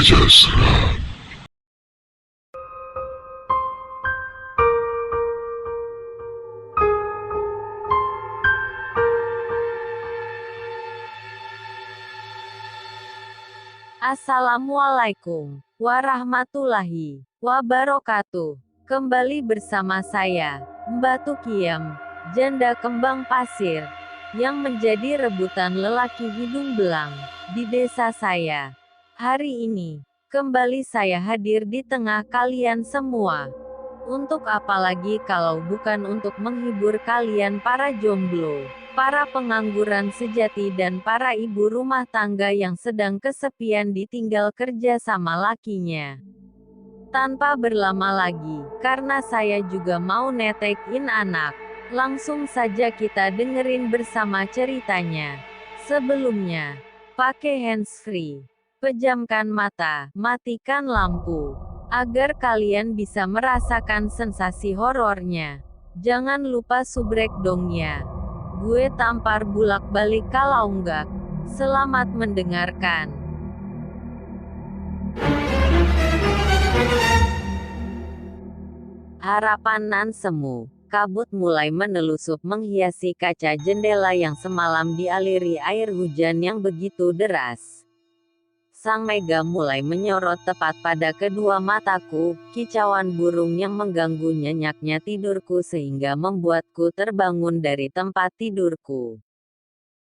Pajajaran. Assalamualaikum warahmatullahi wabarakatuh. Kembali bersama saya, Mbak Tukiem, janda kembang pasir, yang menjadi rebutan lelaki hidung belang, di desa saya. Hari ini, kembali saya hadir di tengah kalian semua. Untuk apa lagi kalau bukan untuk menghibur kalian para jomblo, para pengangguran sejati dan para ibu rumah tangga yang sedang kesepian ditinggal kerja sama lakinya. Tanpa berlama lagi, karena saya juga mau netekin anak. Langsung saja kita dengerin bersama ceritanya. Sebelumnya, pakai handsfree, pejamkan mata, matikan lampu, agar kalian bisa merasakan sensasi horornya. Jangan lupa subrek dong ya. Gue tampar bulak-balik kalau enggak. Selamat mendengarkan. Harapanan semu. Kabut mulai menelusup menghiasi kaca jendela yang semalam dialiri air hujan yang begitu deras. Sang mega mulai menyorot tepat pada kedua mataku, kicauan burung yang mengganggu nyenyaknya tidurku sehingga membuatku terbangun dari tempat tidurku.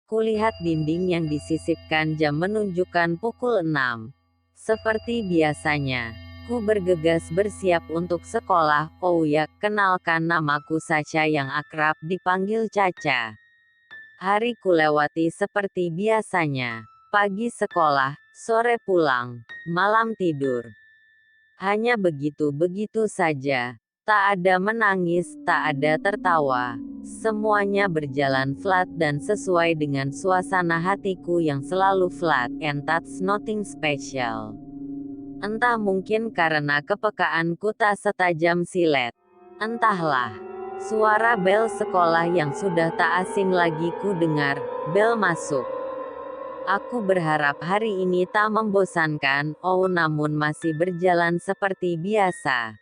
Kulihat dinding yang disisipkan jam menunjukkan pukul 6. Seperti biasanya, ku bergegas bersiap untuk sekolah. Oh ya, kenalkan namaku Sacha yang akrab dipanggil Caca. Hari kulewati seperti biasanya. Pagi sekolah, sore pulang, malam tidur. Hanya begitu-begitu saja. Tak ada menangis, tak ada tertawa. Semuanya berjalan flat dan sesuai dengan suasana hatiku yang selalu flat, and that's nothing special. Entah mungkin karena kepekaanku tak setajam silet. Entahlah. Suara bel sekolah yang sudah tak asing lagi ku dengar, bel masuk. Aku berharap hari ini tak membosankan, namun masih berjalan seperti biasa.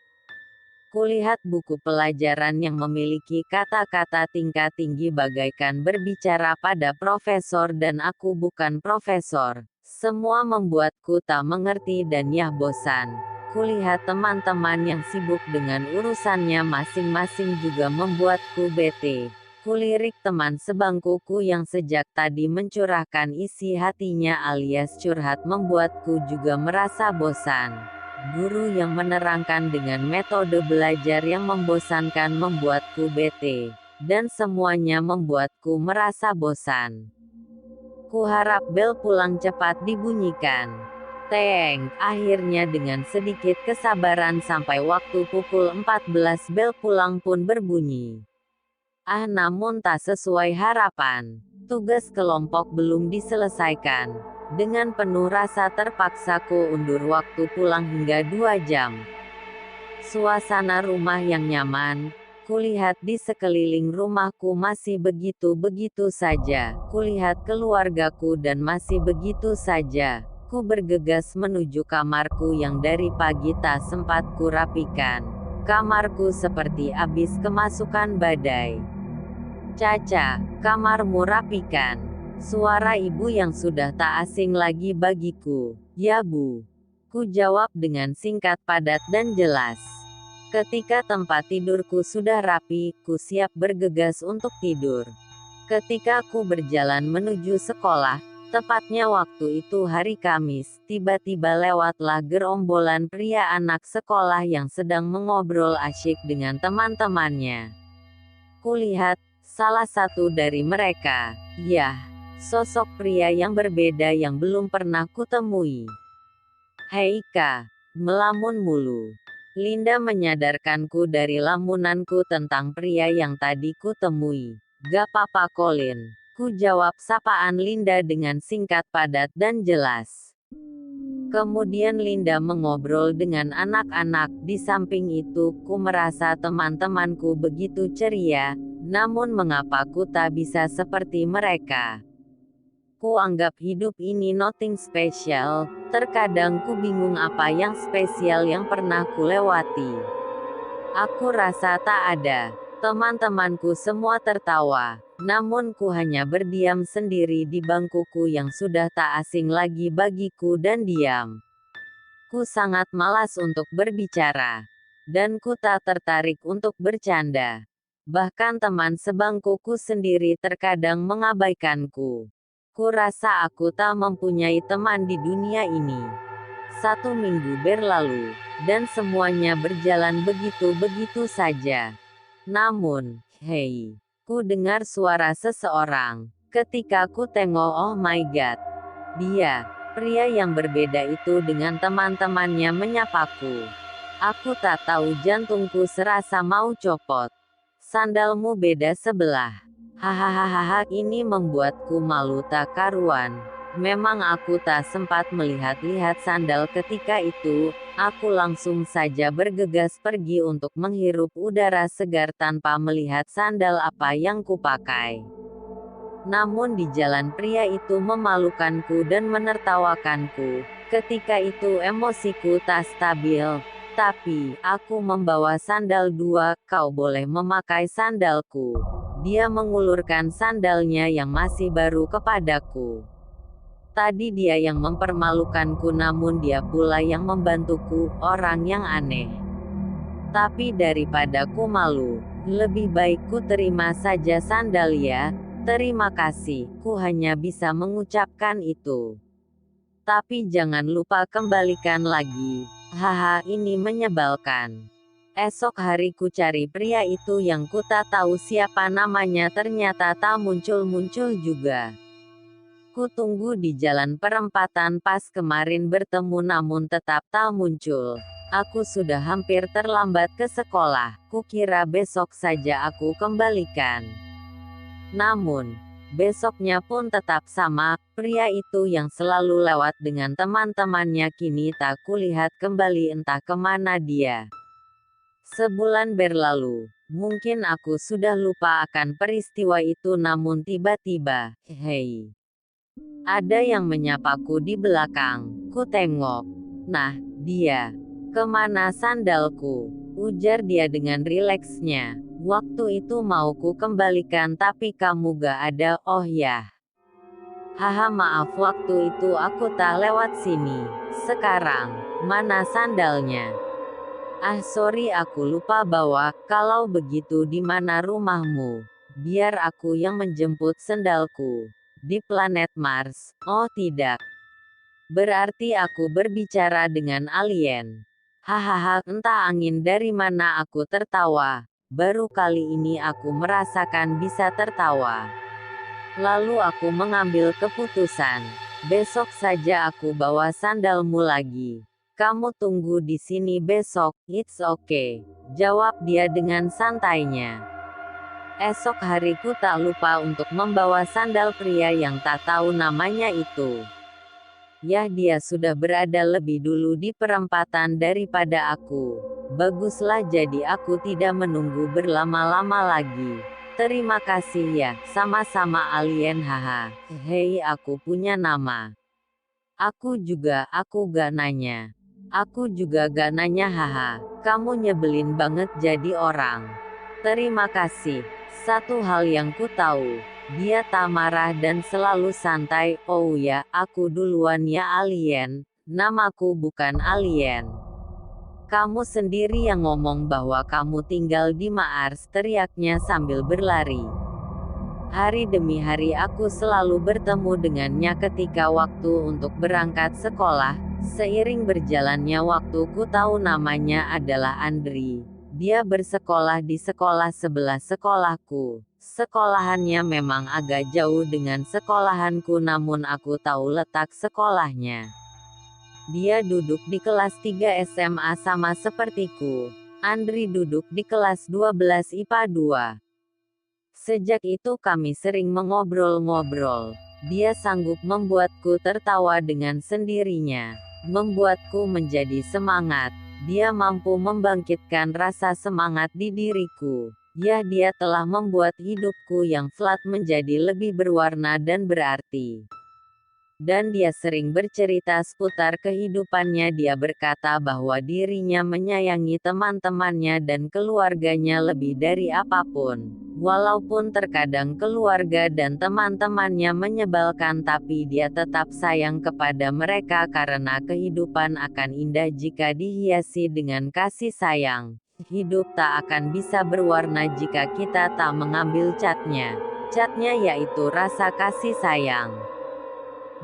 Kulihat buku pelajaran yang memiliki kata-kata tingkat tinggi bagaikan berbicara pada profesor dan aku bukan profesor. Semua membuatku tak mengerti dan bosan. Kulihat teman-teman yang sibuk dengan urusannya masing-masing juga membuatku bete. Kulirik teman sebangkuku yang sejak tadi mencurahkan isi hatinya alias curhat membuatku juga merasa bosan. Guru yang menerangkan dengan metode belajar yang membosankan membuatku bete. Dan semuanya membuatku merasa bosan. Kuharap bel pulang cepat dibunyikan. Teng, akhirnya dengan sedikit kesabaran sampai waktu pukul 14 bel pulang pun berbunyi. Namun tak sesuai harapan. Tugas kelompok belum diselesaikan. Dengan penuh rasa terpaksa ku undur waktu pulang hingga 2 jam. Suasana rumah yang nyaman. Kulihat di sekeliling rumahku masih begitu-begitu saja. Kulihat keluargaku dan masih begitu saja. Ku bergegas menuju kamarku yang dari pagi tak sempat ku rapikan. Kamarku seperti abis kemasukan badai. Caca, kamarmu rapikan. Suara ibu yang sudah tak asing lagi bagiku. Ya bu. Ku jawab dengan singkat padat dan jelas. Ketika tempat tidurku sudah rapi, ku siap bergegas untuk tidur. Ketika ku berjalan menuju sekolah, tepatnya waktu itu hari Kamis, tiba-tiba lewatlah gerombolan pria anak sekolah yang sedang mengobrol asyik dengan teman-temannya. Kulihat salah satu dari mereka. Yah, sosok pria yang berbeda yang belum pernah kutemui. Hei Kak, melamun mulu. Linda menyadarkanku dari lamunanku tentang pria yang tadi kutemui. Gak papa Colin. Ku jawab sapaan Linda dengan singkat padat dan jelas. Kemudian Linda mengobrol dengan anak-anak. Di samping itu, ku merasa teman-temanku begitu ceria. Namun mengapa ku tak bisa seperti mereka? Ku anggap hidup ini nothing special. Terkadang ku bingung apa yang spesial yang pernah ku lewati. Aku rasa tak ada. Teman-temanku semua tertawa, namun ku hanya berdiam sendiri di bangkuku yang sudah tak asing lagi bagiku dan diam. Ku sangat malas untuk berbicara. Dan ku tak tertarik untuk bercanda. Bahkan teman sebangkuku sendiri terkadang mengabaikanku. Ku rasa aku tak mempunyai teman di dunia ini. 1 minggu berlalu, dan semuanya berjalan begitu-begitu saja. Namun, hei, ku dengar suara seseorang. Ketika ku tengok, oh my god, dia, pria yang berbeda itu dengan teman-temannya menyapaku. Aku tak tahu jantungku serasa mau copot. Sandalmu beda sebelah. Hahaha, ini membuatku malu tak karuan. Memang aku tak sempat melihat-lihat sandal ketika itu, aku langsung saja bergegas pergi untuk menghirup udara segar tanpa melihat sandal apa yang kupakai. Namun di jalan pria itu memalukanku dan menertawakanku. Ketika itu emosiku tak stabil. Tapi, aku membawa sandal 2, kau boleh memakai sandalku. Dia mengulurkan sandalnya yang masih baru kepadaku. Tadi dia yang mempermalukanku namun dia pula yang membantuku, orang yang aneh. Tapi daripada ku malu, lebih baik ku terima saja sandal ya. Terima kasih, ku hanya bisa mengucapkan itu. Tapi jangan lupa kembalikan lagi. Haha, ini menyebalkan. Esok hari ku cari pria itu yang ku tak tahu siapa namanya ternyata tak muncul-muncul juga. Ku tunggu di jalan perempatan pas kemarin bertemu namun tetap tak muncul. Aku sudah hampir terlambat ke sekolah, kukira besok saja aku kembalikan. Namun, besoknya pun tetap sama, pria itu yang selalu lewat dengan teman-temannya kini tak kulihat kembali entah kemana dia. Sebulan berlalu, mungkin aku sudah lupa akan peristiwa itu namun tiba-tiba, hei. Ada yang menyapaku di belakang, ku tengok. Nah, dia. Kemana sandalku? Ujar dia dengan rileksnya. Waktu itu mau ku kembalikan tapi kamu gak ada, oh ya. Haha maaf waktu itu aku tak lewat sini. Sekarang, mana sandalnya? Ah sorry aku lupa bawa, kalau begitu di mana rumahmu? Biar aku yang menjemput sandalku. Di planet Mars, oh tidak. Berarti aku berbicara dengan alien. Hahaha, entah angin dari mana aku tertawa. Baru kali ini aku merasakan bisa tertawa. Lalu aku mengambil keputusan. Besok saja aku bawa sandalmu lagi. Kamu tunggu di sini besok, it's okay. Jawab dia dengan santainya. Esok hariku tak lupa untuk membawa sandal pria yang tak tahu namanya itu. Yah dia sudah berada lebih dulu di perempatan daripada aku. Baguslah jadi aku tidak menunggu berlama-lama lagi. Terima kasih ya, sama-sama alien haha. Hei aku punya nama. Aku gak nanya. Aku juga gak nanya haha. Kamu nyebelin banget jadi orang. Terima kasih. Satu hal yang ku tahu, dia tak marah dan selalu santai. Oh ya, aku duluan ya alien. Namaku bukan alien. Kamu sendiri yang ngomong bahwa kamu tinggal di Mars, teriaknya sambil berlari. Hari demi hari aku selalu bertemu dengannya ketika waktu untuk berangkat sekolah. Seiring berjalannya waktu ku tahu namanya adalah Andri. Dia bersekolah di sekolah sebelah sekolahku. Sekolahannya memang agak jauh dengan sekolahanku namun aku tahu letak sekolahnya. Dia duduk di kelas 3 SMA sama sepertiku. Andri duduk di kelas 12 IPA 2. Sejak itu kami sering mengobrol-ngobrol. Dia sanggup membuatku tertawa dengan sendirinya. Membuatku menjadi semangat. Dia mampu membangkitkan rasa semangat di diriku. Ya dia telah membuat hidupku yang flat menjadi lebih berwarna dan berarti. Dan dia sering bercerita seputar kehidupannya. Dia berkata bahwa dirinya menyayangi teman-temannya dan keluarganya lebih dari apapun. Walaupun terkadang keluarga dan teman-temannya menyebalkan, tapi dia tetap sayang kepada mereka karena kehidupan akan indah jika dihiasi dengan kasih sayang. Hidup tak akan bisa berwarna jika kita tak mengambil catnya. Catnya yaitu rasa kasih sayang.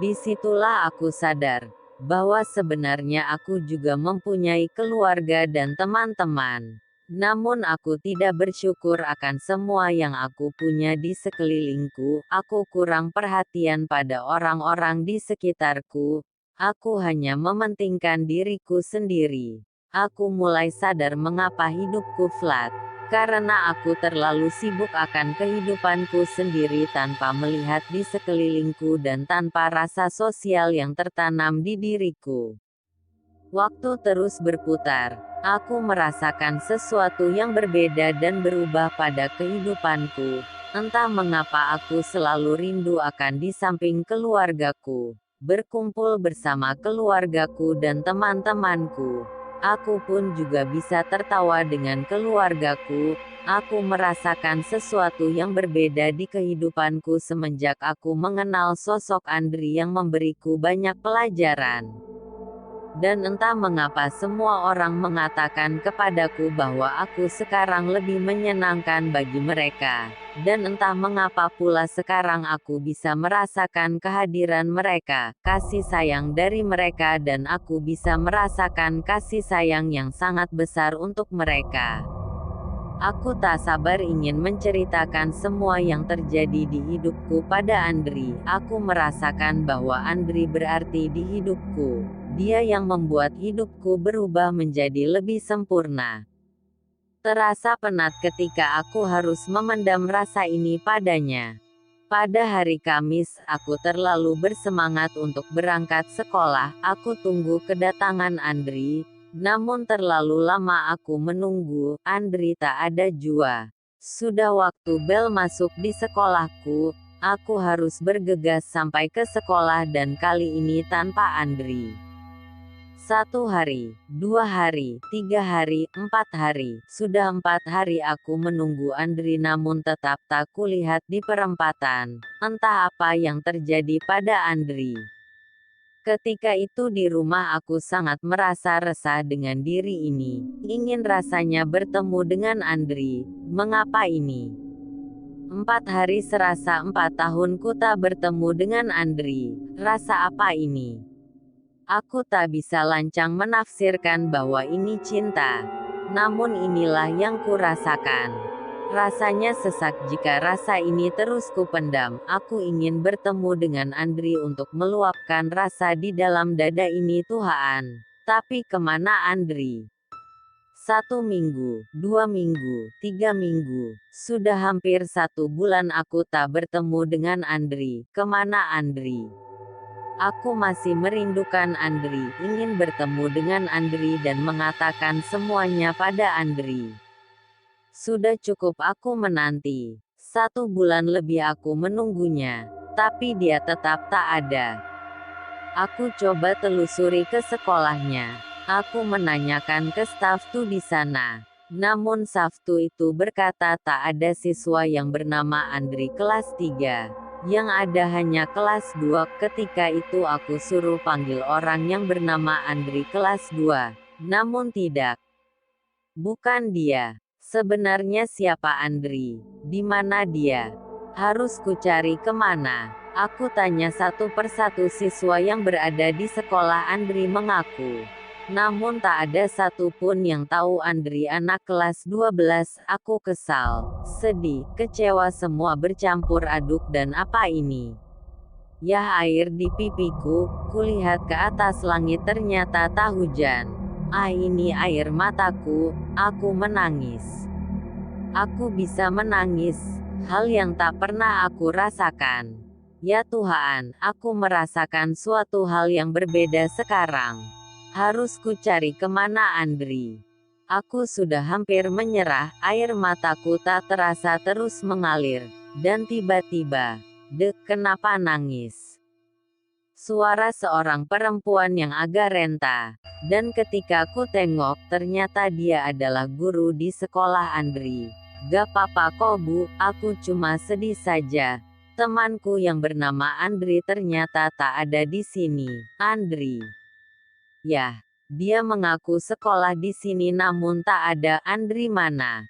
Disitulah aku sadar bahwa sebenarnya aku juga mempunyai keluarga dan teman-teman. Namun aku tidak bersyukur akan semua yang aku punya di sekelilingku. Aku kurang perhatian pada orang-orang di sekitarku. Aku hanya mementingkan diriku sendiri. Aku mulai sadar mengapa hidupku flat. Karena aku terlalu sibuk akan kehidupanku sendiri tanpa melihat di sekelilingku dan tanpa rasa sosial yang tertanam di diriku. Waktu terus berputar. Aku merasakan sesuatu yang berbeda dan berubah pada kehidupanku. Entah mengapa aku selalu rindu akan di samping keluargaku, berkumpul bersama keluargaku dan teman-temanku. Aku pun juga bisa tertawa dengan keluargaku. Aku merasakan sesuatu yang berbeda di kehidupanku semenjak aku mengenal sosok Andri yang memberiku banyak pelajaran. Dan entah mengapa semua orang mengatakan kepadaku bahwa aku sekarang lebih menyenangkan bagi mereka. Dan entah mengapa pula sekarang aku bisa merasakan kehadiran mereka, kasih sayang dari mereka, dan aku bisa merasakan kasih sayang yang sangat besar untuk mereka. Aku tak sabar ingin menceritakan semua yang terjadi di hidupku pada Andri. Aku merasakan bahwa Andri berarti di hidupku. Dia yang membuat hidupku berubah menjadi lebih sempurna. Terasa penat ketika aku harus memendam rasa ini padanya. Pada hari Kamis, aku terlalu bersemangat untuk berangkat sekolah. Aku tunggu kedatangan Andri. Namun terlalu lama aku menunggu, Andri tak ada jua. Sudah waktu bel masuk di sekolahku. Aku harus bergegas sampai ke sekolah dan kali ini tanpa Andri. 1 hari, 2 hari, 3 hari, 4 hari. Sudah 4 hari aku menunggu Andri namun tetap tak kulihat di perempatan. Entah apa yang terjadi pada Andri. Ketika itu di rumah aku sangat merasa resah dengan diri ini. Ingin rasanya bertemu dengan Andri. Mengapa ini? 4 hari serasa 4 tahunku tak bertemu dengan Andri. Rasa apa ini? Aku tak bisa lancang menafsirkan bahwa ini cinta. Namun inilah yang kurasakan. Rasanya sesak jika rasa ini terus kupendam. Aku ingin bertemu dengan Andri untuk meluapkan rasa di dalam dada ini Tuhan. Tapi kemana Andri? 1 minggu, 2 minggu, 3 minggu. Sudah hampir 1 bulan aku tak bertemu dengan Andri. Kemana Andri? Aku masih merindukan Andri, ingin bertemu dengan Andri dan mengatakan semuanya pada Andri. Sudah cukup aku menanti. 1 bulan lebih aku menunggunya, tapi dia tetap tak ada. Aku coba telusuri ke sekolahnya. Aku menanyakan ke staftu di sana. Namun staftu itu berkata tak ada siswa yang bernama Andri kelas 3. Yang ada hanya kelas 2. Ketika itu aku suruh panggil orang yang bernama Andri kelas 2. Namun tidak. Bukan dia. Sebenarnya siapa Andri? Di mana dia? Harus kucari kemana? Aku tanya satu persatu siswa yang berada di sekolah. Andri mengaku. Namun tak ada satupun yang tahu Andri anak kelas 12. Aku kesal, sedih, kecewa semua bercampur aduk dan apa ini? Yah air di pipiku, kulihat ke atas langit ternyata tak hujan. Ah ini air mataku, aku menangis. Aku bisa menangis, hal yang tak pernah aku rasakan. Ya Tuhan, aku merasakan suatu hal yang berbeda sekarang. Harus ku cari kemana Andri. Aku sudah hampir menyerah, air mataku tak terasa terus mengalir. Dan tiba-tiba, kenapa nangis? Suara seorang perempuan yang agak renta. Dan ketika aku tengok, ternyata dia adalah guru di sekolah Andri. Gak apa-apa kok Bu, aku cuma sedih saja. Temanku yang bernama Andri ternyata tak ada di sini. Andri. Yah, dia mengaku sekolah di sini namun tak ada. Andri mana?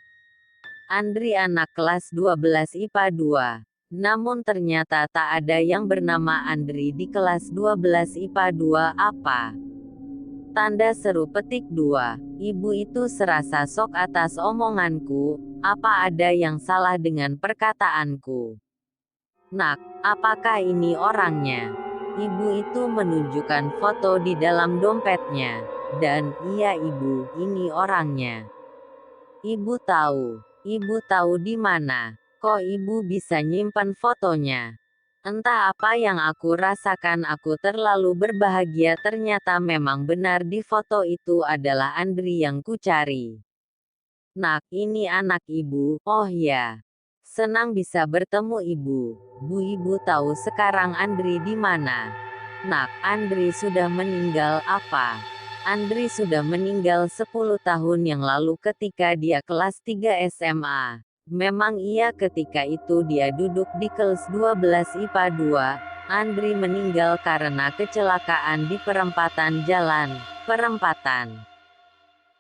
Andri anak kelas 12 IPA 2. Namun ternyata tak ada yang bernama Andri di kelas 12 IPA 2. Apa? Tanda seru petik 2. Ibu itu serasa sok atas omonganku. Apa ada yang salah dengan perkataanku? Nak, apakah ini orangnya? Ibu itu menunjukkan foto di dalam dompetnya. Dan, iya ibu, ini orangnya. Ibu tahu. Ibu tahu di mana. Kok ibu bisa nyimpan fotonya? Entah apa yang aku rasakan, aku terlalu berbahagia. Ternyata memang benar di foto itu adalah Andri yang kucari. Nak, ini anak ibu. Oh ya. Senang bisa bertemu ibu. Bu, ibu tahu sekarang Andri di mana? Nak, Andri sudah meninggal. Apa? Andri sudah meninggal 10 tahun yang lalu ketika dia kelas 3 SMA. Memang iya, ketika itu dia duduk di kelas 12 IPA 2. Andri meninggal karena kecelakaan di perempatan jalan. Perempatan.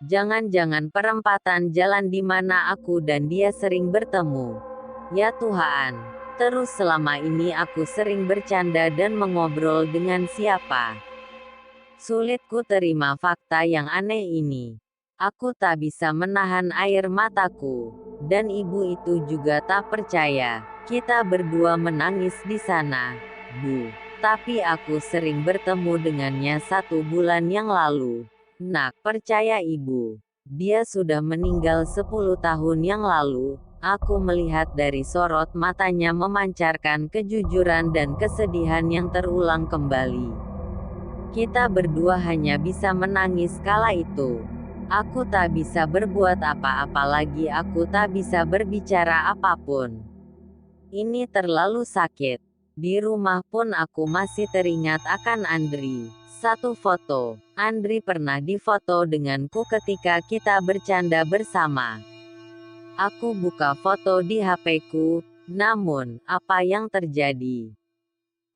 Jangan-jangan perempatan jalan di mana aku dan dia sering bertemu. Ya Tuhan. Terus selama ini aku sering bercanda dan mengobrol dengan siapa? Sulit ku terima fakta yang aneh ini. Aku tak bisa menahan air mataku. Dan ibu itu juga tak percaya. Kita berdua menangis di sana, Bu. Tapi aku sering bertemu dengannya 1 bulan yang lalu. Nak, percaya ibu. Dia sudah meninggal 10 tahun yang lalu. Aku melihat dari sorot matanya memancarkan kejujuran dan kesedihan yang terulang kembali. Kita berdua hanya bisa menangis kala itu. Aku tak bisa berbuat apa-apa lagi, aku tak bisa berbicara apapun. Ini terlalu sakit. Di rumah pun aku masih teringat akan Andri. 1 foto. Andri pernah difoto denganku ketika kita bercanda bersama. Aku buka foto di HP-ku, namun, apa yang terjadi?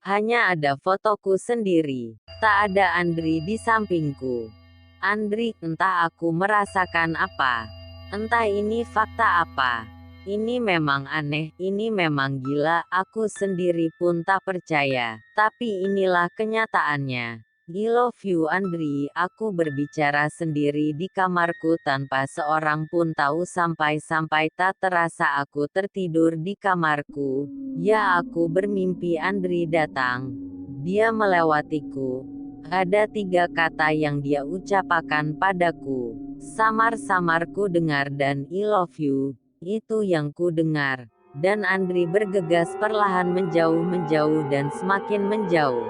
Hanya ada fotoku sendiri. Tak ada Andri di sampingku. Andri, entah aku merasakan apa. Entah ini fakta apa. Ini memang aneh, ini memang gila, aku sendiri pun tak percaya. Tapi inilah kenyataannya. I love you Andri. Aku berbicara sendiri di kamarku tanpa seorang pun tahu sampai-sampai tak terasa aku tertidur di kamarku. Ya, aku bermimpi Andri datang. Dia melewatiku. Ada 3 kata yang dia ucapkan padaku. Samar-samar ku dengar dan I love you. Itu yang ku dengar. Dan Andri bergegas perlahan menjauh dan semakin menjauh.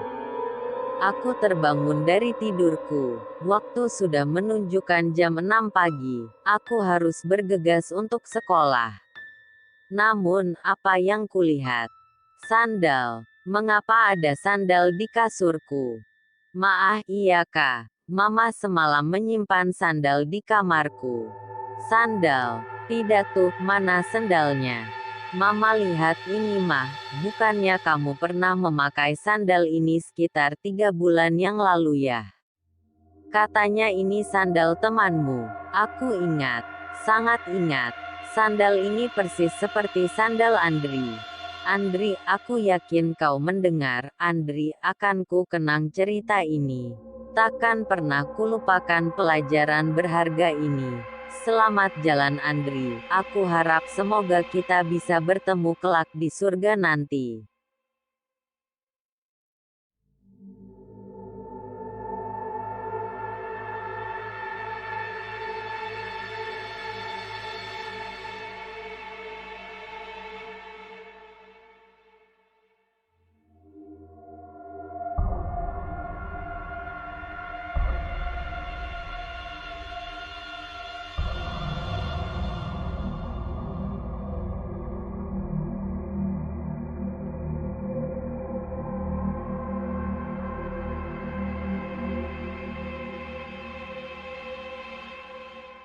Aku terbangun dari tidurku. Waktu sudah menunjukkan jam 6 pagi. Aku harus bergegas untuk sekolah. Namun, apa yang kulihat? Sandal. Mengapa ada sandal di kasurku? Maah, iya kah? Mama semalam menyimpan sandal di kamarku. Sandal. Tidak tuh, mana sandalnya? Mama lihat ini mah, bukannya kamu pernah memakai sandal ini sekitar 3 bulan yang lalu ya? Katanya ini sandal temanmu. Aku ingat, sangat ingat. Sandal ini persis seperti sandal Andri. Andri, aku yakin kau mendengar. Andri, akan ku kenang cerita ini. Takkan pernah kulupakan pelajaran berharga ini. Selamat jalan Andri. Aku harap semoga kita bisa bertemu kelak di surga nanti.